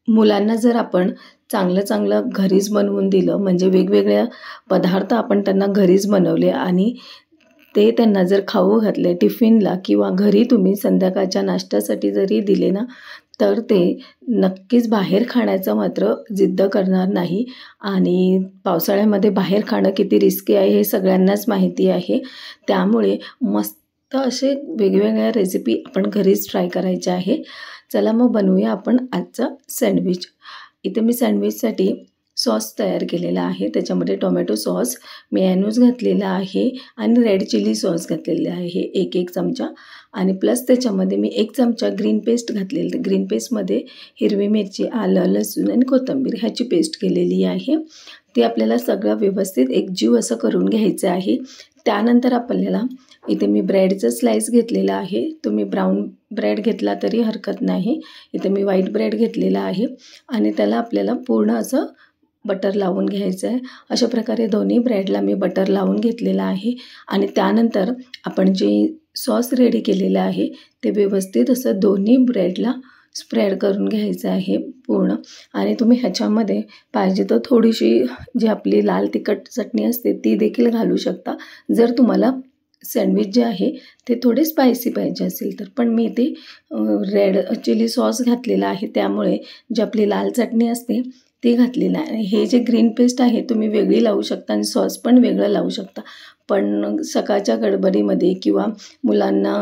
मुलांना जर आपण चांगलं चांगलं घरीच बनवून दिलं, म्हणजे वेगवेगळ्या पदार्थ आपण त्यांना घरीच बनवले आणि ते त्यांना जर खाऊ घातले टिफिनला किंवा घरी तुम्ही संध्याकाळच्या नाश्त्यासाठी जरी दिले ना, तर ते नक्कीच बाहेर खाण्याचं मात्र जिद्द करणार नाही. आणि पावसाळ्यामध्ये बाहेर खाणं किती रिस्की आहे हे सगळ्यांनाच माहिती आहे. त्यामुळे मस्त असे वेगवेगळ्या रेसिपी आपण घरीच ट्राय करायच्या आहे. चला मग बनवूया आपण आजचा सँडविच. इथे मी सँडविचसाठी सॉस तयार केलेला आहे. त्याच्यामध्ये टोमॅटो सॉस, मेयोनीज घातलेला आहे आणि रेड चिली सॉस घातलेला आहे 1 चमचा. आणि प्लस त्याच्यामध्ये मी 1 चमचा ग्रीन पेस्ट घातलेली. ग्रीन पेस्टमध्ये हिरवी मिरची, आलं, लसूण आणि कोथिंबीर ह्याची पेस्ट केलेली आहे. ते आपल्याला सगळं व्यवस्थित एकजीव असं करून घ्यायचं आहे. त्यानंतर आपल्याला इथे मी ब्रेडचं स्लाइस घेतलेला आहे. तुम्ही ब्राऊन ब्रेड घेतला तरी हरकत नाही. इथे मी व्हाईट ब्रेड घेतलेला आहे आणि त्याला आपल्याला पूर्ण असं बटर लावून घ्यायचं आहे. अशा प्रकारे दोन्ही ब्रेडला मी बटर लावून घेतलेलं आहे. आणि त्यानंतर आपण जे सॉस रेडी केलेलं आहे ते व्यवस्थित असं दोन्ही ब्रेडला स्प्रेड करून घ्यायचं आहे पूर्ण. आणि तुम्ही ह्याच्यामध्ये पाहिजे तर थोडीशी जी आपली लाल तिखट चटणी असते ती देखील घालू शकता, जर तुम्हाला सँडविच जे आहे ते थोडे स्पायसी पाहिजे असेल तर. पण मी ते रेड चिली सॉस घातलेला आहे, त्यामुळे जी आपली लाल चटणी असते ती घातलेली आहे. हे जे ग्रीन पेस्ट आहे तुम्ही वेगळी लावू शकता आणि सॉस पण वेगळं लावू शकता. पण सकाळच्या गडबडीमध्ये किंवा मुलांना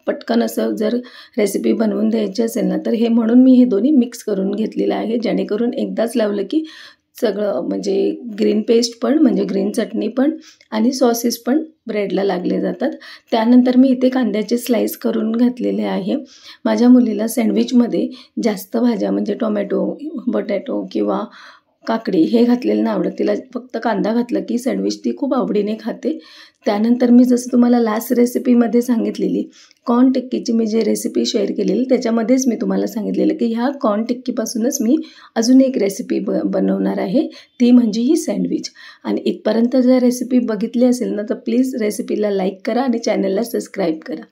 पटकन असं जर रेसिपी बनवून द्यायची असेल ना, तर हे म्हणून मी हे दोन्ही मिक्स करून घेतलेलं आहे, जेणेकरून एकदाच लावलं की सगळं म्हणजे ग्रीन पेस्ट पण म्हणजे ग्रीन चटणी पण आणि सॉसेस पण ब्रेडला लागले जातात. त्यानंतर मी इथे कांद्याचे स्लाइस करून घातलेले आहे. माझ्या मुलीला सँडविचमध्ये जास्त भाज्या म्हणजे टोमॅटो, बटॅटो किंवा काकडी हे घातलेलं नाही आवडत. तिला फक्त कांदा घातला की सँडविच ती खूप आवडीने खाते. त्यानंतर मी जसं तुम्हाला लास्ट रेसिपीमध्ये सांगितलेली कॉर्न टिक्कीची मी जे रेसिपी शेअर केलेली त्याच्यामध्येच मी तुम्हाला सांगितलेलं की ह्या कॉर्न टिक्कीपासूनच मी अजून एक रेसिपी बनवणार आहे, ती म्हणजे ही सँडविच. आणि इथपर्यंत जर रेसिपी बघितली असेल ना तर प्लीज रेसिपीला लाईक करा आणि चॅनलला सबस्क्राईब करा.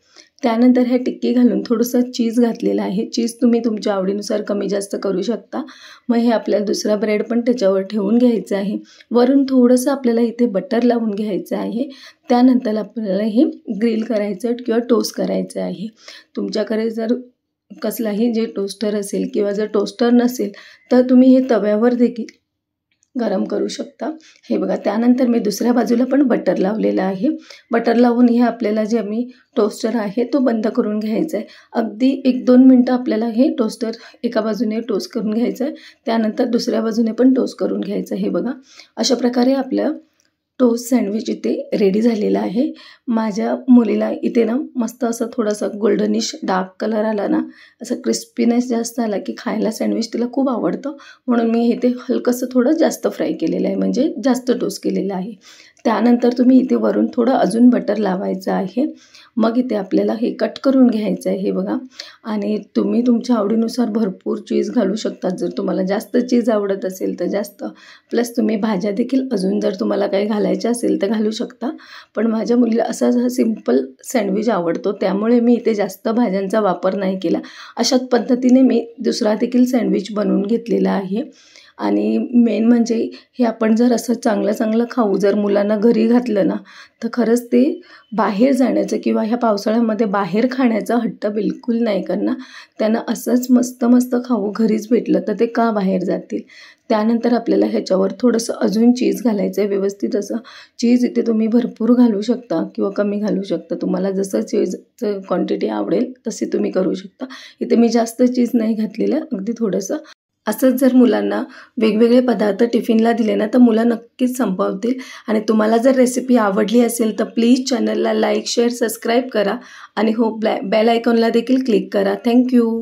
त्यानंतर हे टिक्की घालून थोडंसं चीज घातलेलं आहे. चीज तुम्ही तुमच्या आवडीनुसार कमी जास्त करू शकता. मग हे आपल्याला दुसरा ब्रेड पण त्याच्यावर ठेवून घ्यायचं आहे. वरून थोडंसं आपल्याला इथे बटर लावून घ्यायचं आहे. त्यानंतर आपल्याला हे ग्रिल करायचं किंवा टोस्ट करायचं आहे. तुमच्याकडे जर कसलाही जे टोस्टर असेल किंवा जर टोस्टर नसेल तर तुम्ही हे तव्यावर देखील गरम करू शकता. हे बघा, त्यानंतर मी दुसऱ्या बाजूला पण बटर लावलेलं आहे. बटर लावून हे आपल्याला जे आम्ही टोस्टर आहे तो बंद करून घ्यायचा आहे. अगदी 1-2 मिनटं आपल्याला हे टोस्टर एका बाजूने टोस्ट करून घ्यायचं आहे. त्यानंतर दुसऱ्या बाजूने पण टोस्ट करून घ्यायचं आहे. हे बघा, अशा प्रकारे आपलं टोस्ट सँडविच इथे रेडी झालेला आहे. माझ्या मुलीला इथे ना मस्त असं थोडंसं गोल्डनिश डार्क कलर आला ना, असं क्रिस्पीनेस जास्त आला की खायला सँडविच तिला खूप आवडतं. म्हणून मी इथे हलकंसं थोडं जास्त फ्राय केलेलं आहे, म्हणजे जास्त टोस्ट केलेलं आहे. त्यानंतर तुम्ही इथे वरून थोडं अजून बटर लावायचं आहे. मग इथे आपल्याला हे कट करून घ्यायचं आहे. हे बघा, आणि तुम्ही तुमच्या आवडीनुसार भरपूर चीज घालू शकता. जर तुम्हाला जास्त चीज आवडत असेल तर जास्त, प्लस तुम्ही भाज्या देखील अजून जर तुम्हाला काही घालायच्या असेल तर घालू शकता. पण माझ्या मुलीला असा सिंपल सँडविच आवडतो, त्यामुळे मी इथे जास्त भाज्यांचा वापर नाही केला. अशाच पद्धतीने मी दुसरा देखील सँडविच बनवून घेतलेला आहे. आणि मेन म्हणजे हे आपण जर असं चांगलं चांगलं खाऊ जर मुलांना घरी घातलं ना, तर खरंच ते बाहेर जाण्याचं किंवा ह्या पावसाळ्यामध्ये बाहेर खाण्याचा हट्ट बिलकुल नाही करणार. त्यांना असंच मस्त मस्त खाऊ घरीच भेटलं तर ते का बाहेर जातील. त्यानंतर आपल्याला ह्याच्यावर थोडंसं अजून चीज घालायचं आहे. व्यवस्थित असं चीज इथे तुम्ही भरपूर घालू शकता किंवा कमी घालू शकता. तुम्हाला जसं चीजचं क्वांटिटी आवडेल तसे तुम्ही करू शकता. इथे मी जास्त चीज नाही घातलेलं, अगदी थोडंसं. असंच जर मुलांना वेगवेगळे पदार्थ टिफिनला दिले ना तर मुलं नक्कीच संपवतील. आणि तुम्हाला जर रेसिपी आवडली असेल तर प्लीज चॅनलला लाईक, शेअर, सबस्क्राईब करा आणि बेल आयकॉनला देखील क्लिक करा. थँक्यू.